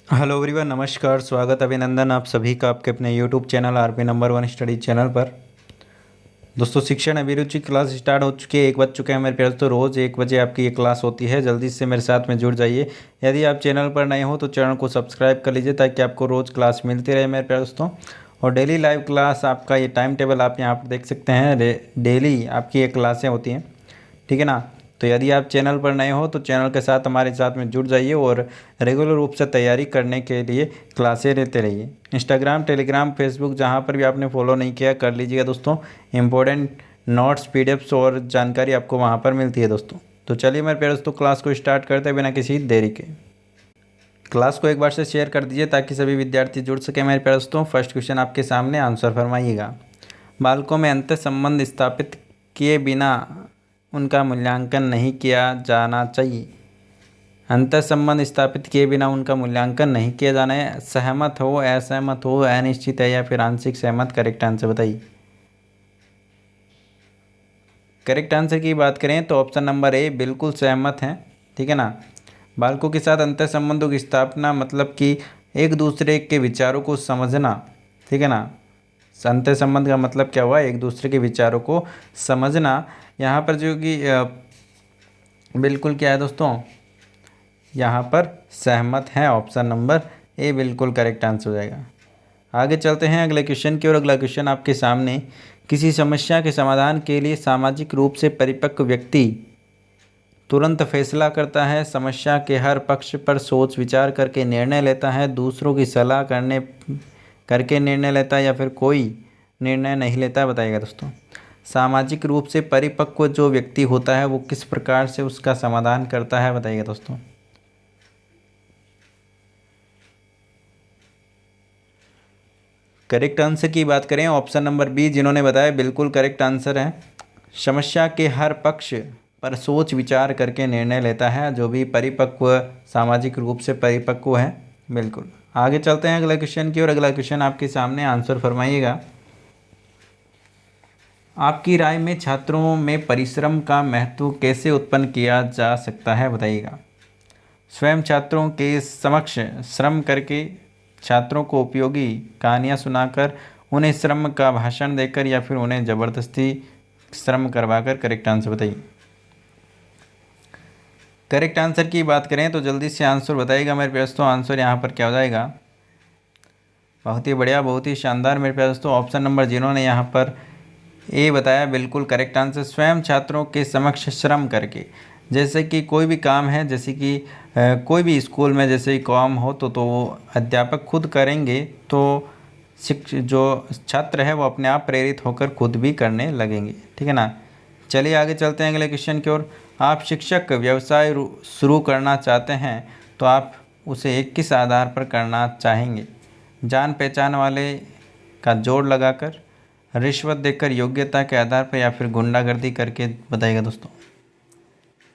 Hello everyone, नमस्कार, स्वागत, अभिनंदन आप सभी का आपके अपने YouTube channel RP number one study channel पर। दोस्तों, शिक्षण अभिरुचि क्लास स्टार्ट हो चुकी है, 1 बज चुके हैं मेरे प्यारे दोस्तों। रोज़ 1 बजे आपकी ये क्लास होती है, जल्दी से मेरे साथ में जुड़ जाइए। यदि आप चैनल पर नए हो तो चैनल को सब्सक्राइब कर लीजिए ताकि आपको रोज़ क्लास मिलती रहे मेरे प्यारे दोस्तों। और डेली लाइव क्लास आपका ये टाइम टेबल आप यहाँ पर देख सकते हैं। डेली आपकी ये क्लासें होती हैं, ठीक है ना। तो यदि आप चैनल पर नए हो तो चैनल के साथ हमारे साथ में जुड़ जाइए और रेगुलर रूप से तैयारी करने के लिए क्लासें लेते रहिए। इंस्टाग्राम, टेलीग्राम, फेसबुक जहाँ पर भी आपने फॉलो नहीं किया कर लीजिएगा दोस्तों। इंपॉर्टेंट नोट्स, पीडीएफ्स और जानकारी आपको वहाँ पर मिलती है दोस्तों। तो चलिए मेरे प्यारे दोस्तों, क्लास को स्टार्ट करते हैं बिना किसी देरी के। क्लास को एक बार से शेयर कर दीजिए ताकि सभी विद्यार्थी जुड़ सके मेरे प्यारे दोस्तों। फर्स्ट क्वेश्चन आपके सामने, आंसर फरमाइएगा। बालकों में अंतर संबंध स्थापित किए बिना उनका मूल्यांकन नहीं किया जाना चाहिए। अंतर संबंध स्थापित किए बिना उनका मूल्यांकन नहीं किया जाना है। सहमत हो, असहमत हो, अनिश्चित है या फिर आंशिक सहमत। करेक्ट आंसर बताइए। करेक्ट आंसर की बात करें तो ऑप्शन नंबर ए, बिल्कुल सहमत हैं, ठीक है ना। बालकों के साथ अंतर संबंधों की स्थापना मतलब कि एक दूसरे के विचारों को समझना, ठीक है ना। अंतर संबंध का मतलब क्या हुआ, एक दूसरे के विचारों को समझना। यहाँ पर जो कि बिल्कुल क्या है दोस्तों, यहाँ पर सहमत हैं। ऑप्शन नंबर ए बिल्कुल करेक्ट आंसर हो जाएगा। आगे चलते हैं अगले क्वेश्चन की ओर। अगला क्वेश्चन आपके सामने, किसी समस्या के समाधान के लिए सामाजिक रूप से परिपक्व व्यक्ति तुरंत फैसला करता है, समस्या के हर पक्ष पर सोच विचार करके निर्णय लेता है, दूसरों की सलाह करके निर्णय लेता है या फिर कोई निर्णय नहीं लेता है। बताइएगा दोस्तों। सामाजिक रूप से परिपक्व जो व्यक्ति होता है वो किस प्रकार से उसका समाधान करता है, बताइएगा दोस्तों। करेक्ट आंसर की बात करें, ऑप्शन नंबर बी जिन्होंने बताया बिल्कुल करेक्ट आंसर है। समस्या के हर पक्ष पर सोच विचार करके निर्णय लेता है जो भी परिपक्व, सामाजिक रूप से परिपक्व है। बिल्कुल। आगे चलते हैं अगला क्वेश्चन की ओर। अगला क्वेश्चन आपके सामने, आंसर फरमाइएगा। आपकी राय में छात्रों में परिश्रम का महत्व कैसे उत्पन्न किया जा सकता है, बताइएगा। स्वयं छात्रों के समक्ष श्रम करके, छात्रों को उपयोगी कहानियाँ सुनाकर, उन्हें श्रम का भाषण देकर या फिर उन्हें ज़बरदस्ती श्रम करवाकर। करेक्ट आंसर बताइए। करेक्ट आंसर की बात करें तो जल्दी से आंसर बताइएगा मेरे प्यारे दोस्तों। आंसर यहाँ पर क्या हो जाएगा, बहुत ही बढ़िया, बहुत ही शानदार मेरे प्यारे दोस्तों। ऑप्शन नंबर जिन्होंने यहाँ पर ए बताया बिल्कुल करेक्ट आंसर। स्वयं छात्रों के समक्ष श्रम करके, जैसे कि कोई भी काम है, जैसे कि कोई भी स्कूल में जैसे काम हो तो वो अध्यापक खुद करेंगे तो जो छात्र है वो अपने आप प्रेरित होकर खुद भी करने लगेंगे, ठीक है ना। चलिए आगे चलते हैं अगले क्वेश्चन की ओर। आप शिक्षक व्यवसाय शुरू करना चाहते हैं तो आप उसे एक किस आधार पर करना चाहेंगे। जान पहचान वाले का जोड़ लगाकर, रिश्वत देकर, योग्यता के आधार पर या फिर गुंडागर्दी करके। बताइएगा दोस्तों।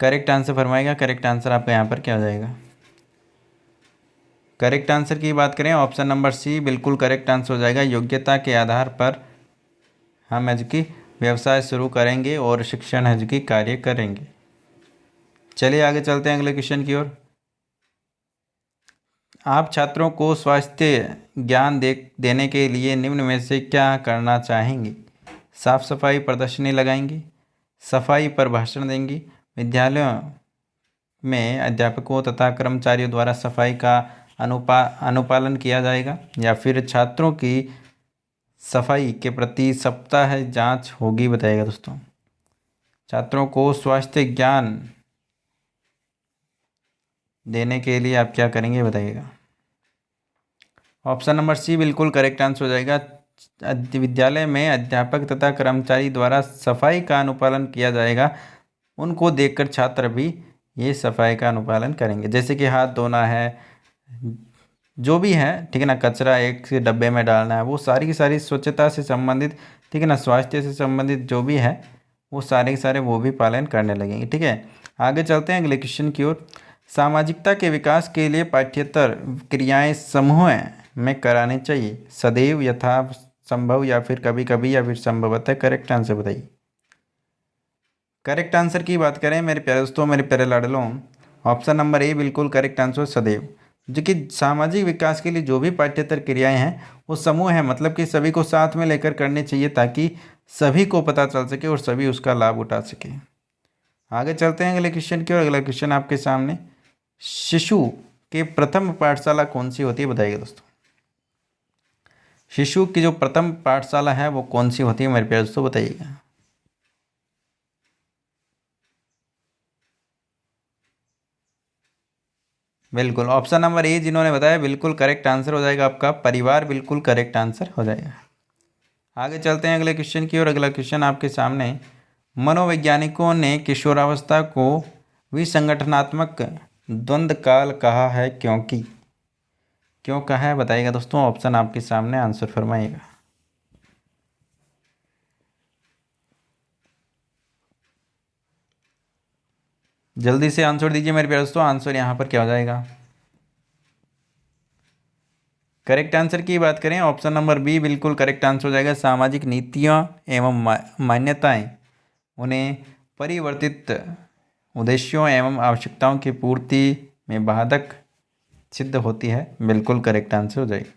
करेक्ट आंसर फरमाएगा। करेक्ट आंसर आपका यहाँ पर क्या हो जाएगा। करेक्ट आंसर की बात करें, ऑप्शन नंबर सी बिल्कुल करेक्ट आंसर हो जाएगा। योग्यता के आधार पर हम है जो कि व्यवसाय शुरू करेंगे और शिक्षण है जो कि कार्य करेंगे। चलिए आगे चलते हैं अगले क्वेश्चन की ओर। आप छात्रों को स्वास्थ्य ज्ञान देने के लिए निम्न में से क्या करना चाहेंगे। साफ सफाई प्रदर्शनी लगाएंगे, सफाई पर भाषण देंगी, विद्यालयों में अध्यापकों तथा कर्मचारियों द्वारा सफाई का अनुपालन किया जाएगा या फिर छात्रों की सफाई के प्रति सप्ताह जांच होगी। बताइएगा दोस्तों। छात्रों को स्वास्थ्य ज्ञान देने के लिए आप क्या करेंगे, बताइएगा। ऑप्शन नंबर सी बिल्कुल करेक्ट आंसर हो जाएगा। विद्यालय में अध्यापक तथा कर्मचारी द्वारा सफाई का अनुपालन किया जाएगा, उनको देखकर छात्र भी ये सफाई का अनुपालन करेंगे, जैसे कि हाथ धोना है, जो भी है, ठीक है ना, कचरा एक डब्बे में डालना है, वो सारी की सारी स्वच्छता से संबंधित, ठीक है ना, स्वास्थ्य से संबंधित जो भी है वो सारे के सारे वो भी पालन करने लगेंगे, ठीक है। आगे चलते हैं अगले क्वेश्चन की ओर। सामाजिकता के विकास के लिए पाठ्येतर क्रियाएं समूह में करानी चाहिए, सदैव, यथा संभव या फिर कभी कभी या फिर संभवतः। करेक्ट आंसर बताइए। करेक्ट आंसर की बात करें मेरे प्यारे दोस्तों, मेरे प्यारे लाडलों, ऑप्शन नंबर ए बिल्कुल करेक्ट आंसर, सदैव। जो कि सामाजिक विकास के लिए जो भी पाठ्येतर क्रियाएं हैं वो समूह है, मतलब कि सभी को साथ में लेकर करनी चाहिए ताकि सभी को पता चल सके और सभी उसका लाभ उठा सके। आगे चलते हैं अगले क्वेश्चन की, और अगला क्वेश्चन आपके सामने, शिशु के प्रथम पाठशाला कौन सी होती है बताइएगा दोस्तों। शिशु की जो प्रथम पाठशाला है वो कौन सी होती है मेरे प्यारे दोस्तों, बताइएगा। बिल्कुल ऑप्शन नंबर ए जिन्होंने बताया बिल्कुल करेक्ट आंसर हो जाएगा आपका, परिवार बिल्कुल करेक्ट आंसर हो जाएगा। आगे चलते हैं अगले क्वेश्चन की, और अगला क्वेश्चन आपके सामने, मनोवैज्ञानिकों ने किशोरावस्था को विसंगठनात्मक द्वंद्व काल कहा है, क्योंकि क्यों कहा है बताइएगा दोस्तों। ऑप्शन आपके सामने, आंसर फरमाइएगा। जल्दी से आंसर दीजिए मेरे प्यारे दोस्तों, आंसर यहाँ पर क्या हो जाएगा। करेक्ट आंसर की बात करें, ऑप्शन नंबर बी बिल्कुल करेक्ट आंसर हो जाएगा। सामाजिक नीतियाँ एवं मान्यताएं उन्हें परिवर्तित उद्देश्यों एवं आवश्यकताओं की पूर्ति में बाधक सिद्ध होती है, बिल्कुल करेक्ट आंसर हो जाएगा।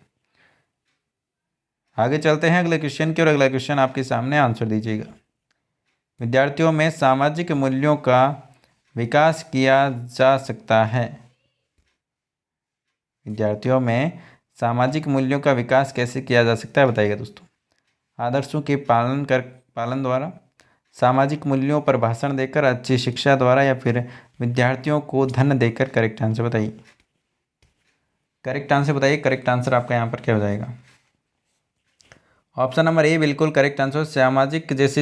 आगे चलते हैं अगले क्वेश्चन की, और अगला क्वेश्चन आपके सामने, आंसर दीजिएगा। विद्यार्थियों में सामाजिक मूल्यों का विकास किया जा सकता है। विद्यार्थियों में सामाजिक मूल्यों का विकास कैसे किया जा सकता है बताइएगा दोस्तों। आदर्शों के पालन द्वारा, सामाजिक मूल्यों पर भाषण देकर, अच्छी शिक्षा द्वारा, या फिर विद्यार्थियों को धन देकर। करेक्ट आंसर बताइए, करेक्ट आंसर बताइए। करेक्ट आंसर आपका यहाँ पर क्या हो जाएगा। ऑप्शन नंबर ए बिल्कुल करेक्ट आंसर।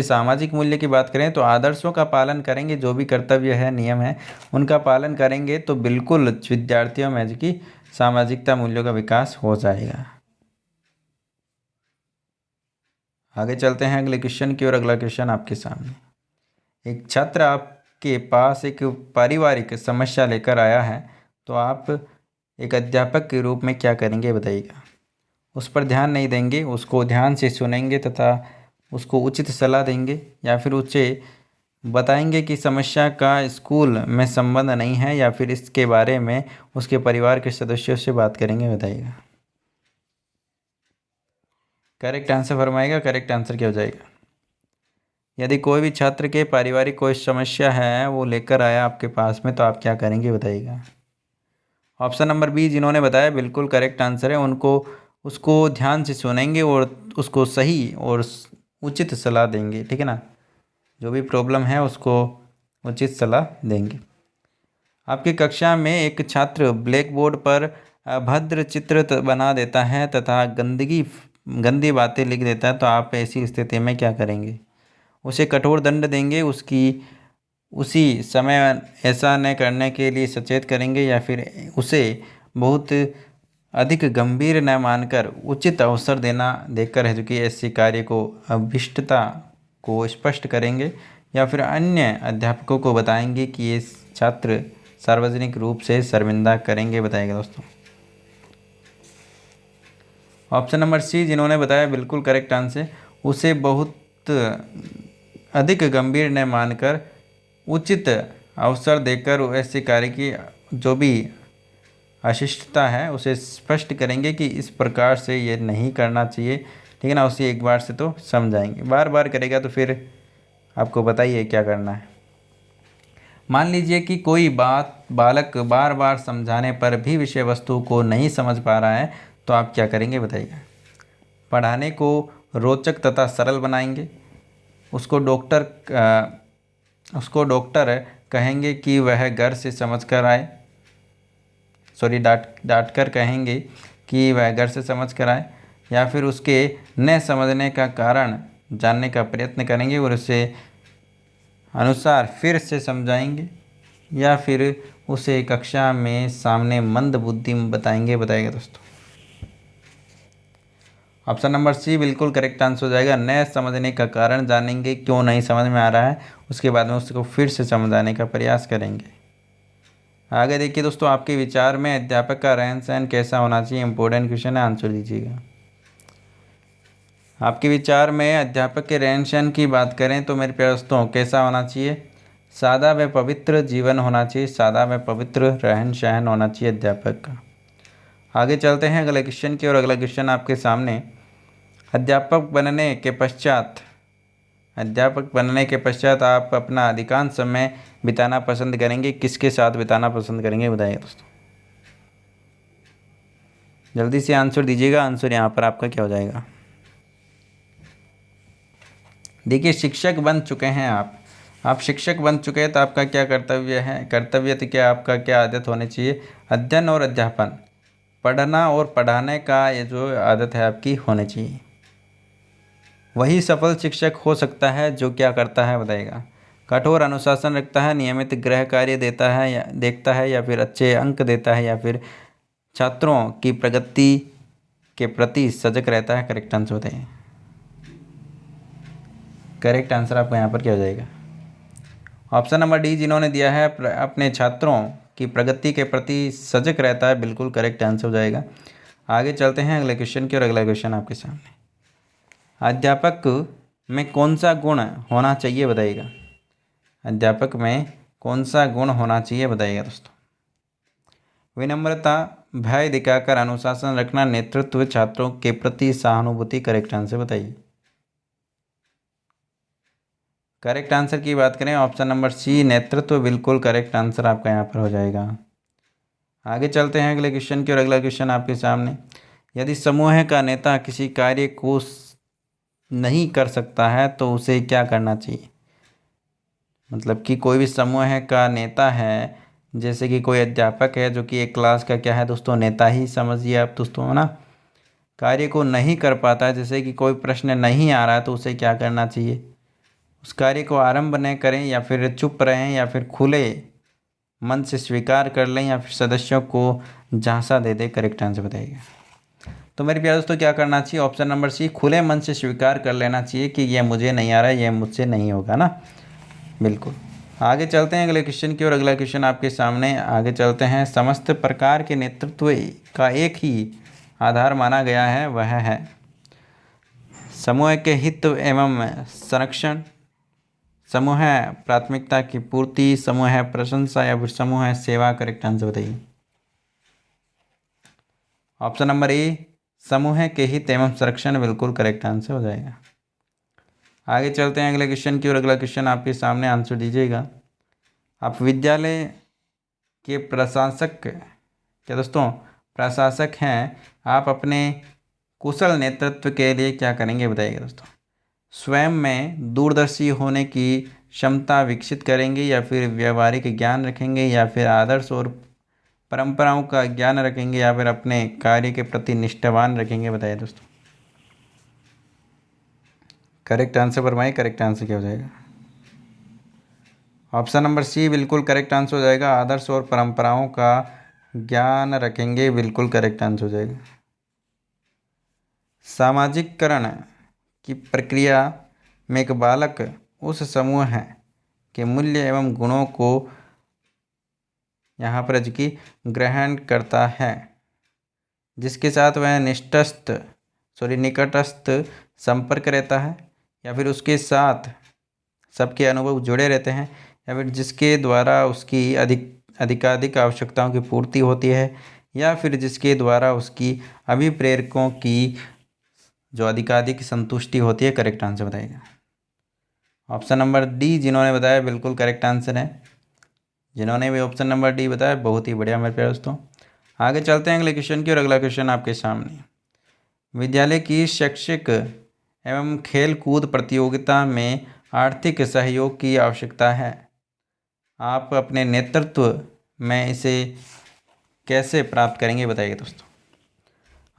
सामाजिक मूल्य की बात करें तो आदर्शों का पालन करेंगे, जो भी कर्तव्य है, नियम है, उनका पालन करेंगे तो बिल्कुल विद्यार्थियों में जो कि सामाजिकता मूल्यों का विकास हो जाएगा। आगे चलते हैं अगले क्वेश्चन की, और अगला क्वेश्चन आपके सामने, एक छात्र आपके पास एक पारिवारिक समस्या लेकर आया है, तो आप एक अध्यापक के रूप में क्या करेंगे बताइएगा। उस पर ध्यान नहीं देंगे, उसको ध्यान से सुनेंगे तथा उसको उचित सलाह देंगे, या फिर उसे बताएंगे कि समस्या का स्कूल में संबंध नहीं है, या फिर इसके बारे में उसके परिवार के सदस्यों से बात करेंगे बताइएगा। करेक्ट आंसर फरमाएगा। करेक्ट आंसर क्या हो जाएगा। यदि कोई भी छात्र के पारिवारिक कोई समस्या है वो लेकर आया आपके पास में, तो आप क्या करेंगे बताइएगा। ऑप्शन नंबर बी जिन्होंने बताया बिल्कुल करेक्ट आंसर है। उसको ध्यान से सुनेंगे और उसको सही और उचित सलाह देंगे, ठीक है ना। जो भी प्रॉब्लम है उसको उचित सलाह देंगे। आपकी कक्षा में एक छात्र ब्लैक बोर्ड पर अभद्र चित्र बना देता है तथा गंदी बातें लिख देता है, तो आप ऐसी स्थिति में क्या करेंगे। उसे कठोर दंड देंगे, उसी समय ऐसा न करने के लिए सचेत करेंगे, या फिर उसे बहुत अधिक गंभीर न मानकर उचित अवसर देकर है जो कि ऐसे कार्य को अभिष्टता को स्पष्ट करेंगे, या फिर अन्य अध्यापकों को बताएंगे कि ये छात्र सार्वजनिक रूप से शर्मिंदा करेंगे बताएगा दोस्तों। ऑप्शन नंबर सी जिन्होंने बताया बिल्कुल करेक्ट आंसर। उसे बहुत अधिक गंभीर न मानकर उचित अवसर देकर ऐसे कार्य की जो भी अशिष्टता है उसे स्पष्ट करेंगे कि इस प्रकार से ये नहीं करना चाहिए, ठीक है ना। उसे एक बार से तो समझाएंगे, बार बार करेगा तो फिर आपको बताइए क्या करना है। मान लीजिए कि कोई बालक बार बार समझाने पर भी विषय वस्तु को नहीं समझ पा रहा है, तो आप क्या करेंगे बताइए। पढ़ाने को रोचक तथा सरल बनाएंगे। उसको डॉक्टर कहेंगे कि वह घर से समझ कर आए, डांट कर कहेंगे कि वह घर से समझ कर आए, या फिर उसके न समझने का कारण जानने का प्रयत्न करेंगे और उसे अनुसार फिर से समझाएंगे, या फिर उसे कक्षा में सामने मंद बुद्धि बताएगा दोस्तों। ऑप्शन नंबर सी बिल्कुल करेक्ट आंसर हो जाएगा। न समझने का कारण जानेंगे, क्यों नहीं समझ में आ रहा है, उसके बाद में उसको फिर से समझाने का प्रयास करेंगे। आगे देखिए दोस्तों, आपके विचार में अध्यापक का रहन सहन कैसा होना चाहिए, इंपॉर्टेंट क्वेश्चन है, आंसर दीजिएगा। आपके विचार में अध्यापक के रहन सहन की बात करें तो मेरे प्यारे दोस्तों कैसा होना चाहिए। सादा व पवित्र जीवन होना चाहिए, सादा व पवित्र रहन सहन होना चाहिए अध्यापक का। आगे चलते हैं अगले क्वेश्चन की और अगला क्वेश्चन आपके सामने। अध्यापक बनने के पश्चात आप अपना अधिकांश समय बिताना पसंद करेंगे, किसके साथ बिताना पसंद करेंगे बताइए दोस्तों। जल्दी से आंसर दीजिएगा। आंसर यहाँ पर आपका क्या हो जाएगा। देखिए, शिक्षक बन चुके हैं आप शिक्षक बन चुके हैं तो आपका क्या कर्तव्य है। कर्तव्य तो क्या, आपका क्या आदत होनी चाहिए, अध्ययन और अध्यापन, पढ़ना और पढ़ाने का ये जो आदत है आपकी होनी चाहिए। वही सफल शिक्षक हो सकता है जो क्या करता है बताइएगा। कठोर अनुशासन रखता है, नियमित गृह कार्य देता है या देखता है, या फिर अच्छे अंक देता है, या फिर छात्रों की प्रगति के प्रति सजग रहता है। करेक्ट आंसर बताइए। करेक्ट आंसर आपका यहाँ पर क्या हो जाएगा। ऑप्शन नंबर डी जिन्होंने दिया है अपने छात्रों की प्रगति के प्रति सजग रहता है, बिल्कुल करेक्ट आंसर हो जाएगा। आगे चलते हैं अगले क्वेश्चन की और अगला क्वेश्चन आपके सामने। अध्यापक में कौन सा गुण होना चाहिए बताइएगा। अध्यापक में कौन सा गुण होना चाहिए बताइएगा दोस्तों। विनम्रता, भय दिखाकर अनुशासन रखना, नेतृत्व, छात्रों के प्रति सहानुभूति। करेक्ट आंसर बताइए। करेक्ट आंसर की बात करें ऑप्शन नंबर सी नेतृत्व, बिल्कुल करेक्ट आंसर आपका यहाँ पर हो जाएगा। आगे चलते हैं अगले क्वेश्चन की और अगला क्वेश्चन आपके सामने। यदि समूह का नेता किसी कार्य को नहीं कर सकता है तो उसे क्या करना चाहिए। मतलब कि कोई भी समूह का नेता है, जैसे कि कोई अध्यापक है जो कि एक क्लास का क्या है दोस्तों, नेता ही समझिए आप दोस्तों, है ना। कार्य को नहीं कर पाता है, जैसे कि कोई प्रश्न नहीं आ रहा है तो उसे क्या करना चाहिए। उस कार्य को आरंभ न करें, या फिर चुप रहें, या फिर खुले मन से स्वीकार कर लें, या फिर सदस्यों को झांसा दे दे। करेक्ट आंसर बताइएगा। तो मेरे प्यारे दोस्तों क्या करना चाहिए, ऑप्शन नंबर सी खुले मन से स्वीकार कर लेना चाहिए कि यह मुझे नहीं आ रहा है, यह मुझसे नहीं होगा ना, बिल्कुल। आगे चलते हैं अगले क्वेश्चन की और अगला क्वेश्चन आपके सामने। आगे चलते हैं। समस्त प्रकार के नेतृत्व का एक ही आधार माना गया है, वह है समूह के हित एवं संरक्षण, समूह प्राथमिकता की पूर्ति, समूह प्रशंसा, या फिर समूह सेवा। करेक्ट आंसर बताइए। ऑप्शन नंबर ए समूह के हित एवं संरक्षण, बिल्कुल करेक्ट आंसर हो जाएगा। आगे चलते हैं अगले क्वेश्चन की और अगला क्वेश्चन आपके सामने, आंसर दीजिएगा। आप विद्यालय के प्रशासक, क्या दोस्तों प्रशासक हैं, आप अपने कुशल नेतृत्व के लिए क्या करेंगे बताइएगा दोस्तों। स्वयं में दूरदर्शी होने की क्षमता विकसित करेंगे, या फिर व्यवहारिक ज्ञान रखेंगे, या फिर आदर्श और परंपराओं का ज्ञान रखेंगे, या फिर अपने कार्य के प्रति निष्ठावान रखेंगे बताइए दोस्तों। करेक्ट आंसर फरमाइए। करेक्ट आंसर क्या हो जाएगा। ऑप्शन नंबर सी बिल्कुल करेक्ट आंसर हो जाएगा। आदर्श और परंपराओं का ज्ञान रखेंगे, बिल्कुल करेक्ट आंसर हो जाएगा। सामाजिककरण की प्रक्रिया में एक बालक उस समूह है के मूल्य एवं गुणों को यहाँ पर की ग्रहण करता है, जिसके साथ वह निकटस्थ संपर्क रहता है, या फिर उसके साथ सबके अनुभव जुड़े रहते हैं, या फिर जिसके द्वारा उसकी अधिकाधिक आवश्यकताओं की पूर्ति होती है, या फिर जिसके द्वारा उसकी अभिप्रेरकों की जो अधिकाधिक संतुष्टि होती है। करेक्ट आंसर बताइएगा। ऑप्शन नंबर डी जिन्होंने बताया बिल्कुल करेक्ट आंसर है। जिन्होंने भी ऑप्शन नंबर डी बताया बहुत ही बढ़िया मेरे प्यारे दोस्तों। आगे चलते हैं अगले क्वेश्चन की और अगला क्वेश्चन आपके सामने। विद्यालय की शैक्षिक एवं खेल कूद प्रतियोगिता में आर्थिक सहयोग की आवश्यकता है, आप अपने नेतृत्व में इसे कैसे प्राप्त करेंगे बताइए दोस्तों।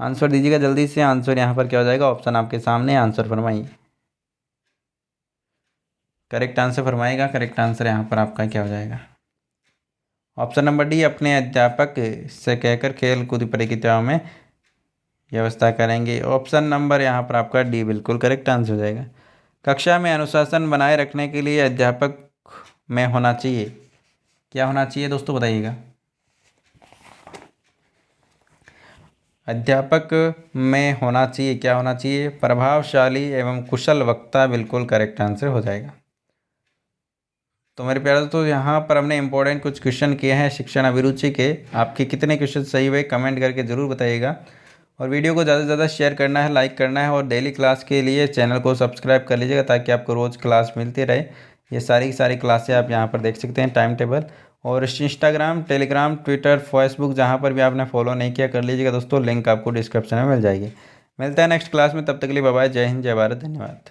आंसर दीजिएगा जल्दी से। आंसर यहाँ पर क्या हो जाएगा, ऑप्शन आपके सामने, आंसर फरमाइए। करेक्ट आंसर फरमाइएगा। करेक्ट आंसर यहाँ पर आपका क्या हो जाएगा। ऑप्शन नंबर डी अपने अध्यापक से कहकर खेल कूद प्रतियोगिताओं में व्यवस्था करेंगे। ऑप्शन नंबर यहाँ पर आपका डी बिल्कुल करेक्ट आंसर हो जाएगा। कक्षा में अनुशासन बनाए रखने के लिए अध्यापक में होना चाहिए, क्या होना चाहिए दोस्तों बताइएगा। अध्यापक में होना चाहिए, क्या होना चाहिए, प्रभावशाली एवं कुशल वक्ता, बिल्कुल करेक्ट आंसर हो जाएगा। तो मेरे प्यारे दोस्तों यहाँ पर हमने इंपॉर्टेंट कुछ क्वेश्चन किए हैं शिक्षण अभिरुचि के। आपके कितने क्वेश्चन सही हुए कमेंट करके ज़रूर बताइएगा। और वीडियो को ज़्यादा से ज़्यादा शेयर करना है, लाइक करना है, और डेली क्लास के लिए चैनल को सब्सक्राइब कर लीजिएगा ताकि आपको रोज़ क्लास मिलती रहे। ये सारी की सारी क्लासें आप यहाँ पर देख सकते हैं, टाइम टेबल। और इंस्टाग्राम, टेलीग्राम, ट्विटर, फेसबुक जहाँ पर भी आपने फॉलो नहीं किया कर लीजिएगा दोस्तों, लिंक आपको डिस्क्रिप्शन में मिल जाएगी। मिलता है नेक्स्ट क्लास में, तब तक के लिए बाय बाय। जय हिंद, जय भारत, धन्यवाद।